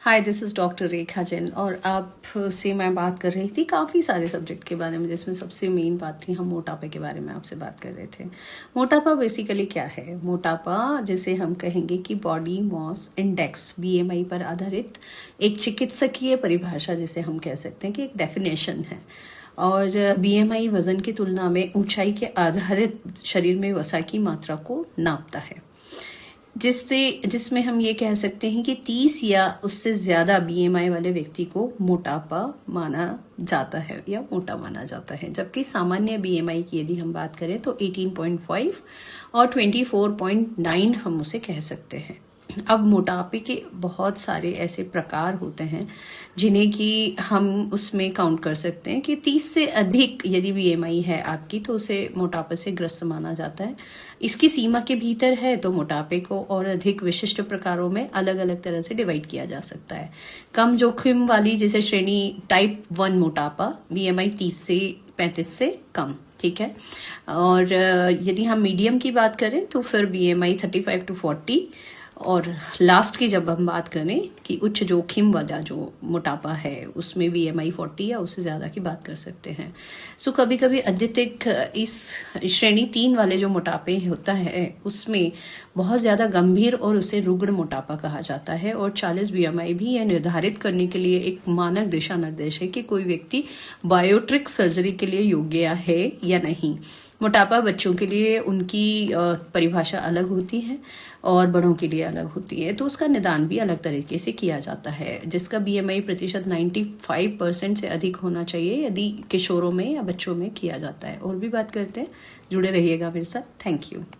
Hi, this is doctor रेखा जैन और आपसे मैं बात कर रही थी काफ़ी सारे सब्जेक्ट के बारे में, जिसमें सबसे मेन बात थी हम मोटापे के बारे में आपसे बात कर रहे थे। मोटापा बेसिकली क्या है? मोटापा जिसे हम कहेंगे कि बॉडी मॉस इंडेक्स बीएमआई पर आधारित एक चिकित्सकीय परिभाषा जिसे हम कह सकते हैं कि एक डेफिनेशन है। और बीएमआई वजन की तुलना में ऊंचाई के आधारित शरीर में वसा की मात्रा को नापता है, जिसमें हम ये कह सकते हैं कि 30 या उससे ज़्यादा बीएमआई वाले व्यक्ति को मोटापा माना जाता है या मोटा माना जाता है, जबकि सामान्य बीएमआई की यदि हम बात करें तो 18.5 और 24.9 हम उसे कह सकते हैं। अब मोटापे के बहुत सारे ऐसे प्रकार होते हैं जिन्हें कि हम उसमें काउंट कर सकते हैं कि 30 से अधिक यदि बीएमआई है आपकी तो उसे मोटापे से ग्रस्त माना जाता है। इसकी सीमा के भीतर है तो मोटापे को और अधिक विशिष्ट प्रकारों में अलग अलग तरह से डिवाइड किया जा सकता है। कम जोखिम वाली जैसे श्रेणी टाइप 1 मोटापा बीएमआई 30 से 35 से कम, ठीक है। और यदि हम मीडियम की बात करें तो फिर बीएमआई 35 to 40, और लास्ट की जब हम बात करें कि उच्च जोखिम वाला जो मोटापा है उसमें बीएमआई 40 या उससे ज़्यादा की बात कर सकते हैं। सो कभी कभी अत्यधिक इस श्रेणी 3 वाले जो मोटापे होता है उसमें बहुत ज़्यादा गंभीर और उसे रुग्ण मोटापा कहा जाता है। और 40 बीएमआई भी यह निर्धारित करने के लिए एक मानक दिशा निर्देश है कि कोई व्यक्ति बायोट्रिक सर्जरी के लिए योग्य है या नहीं। मोटापा बच्चों के लिए उनकी परिभाषा अलग होती है और बड़ों के लिए अलग होती है, तो उसका निदान भी अलग तरीके से किया जाता है, जिसका बीएमआई प्रतिशत 95% से अधिक होना चाहिए यदि किशोरों में या बच्चों में किया जाता है। और भी बात करते हैं, जुड़े रहिएगा मेरे साथ। Thank you.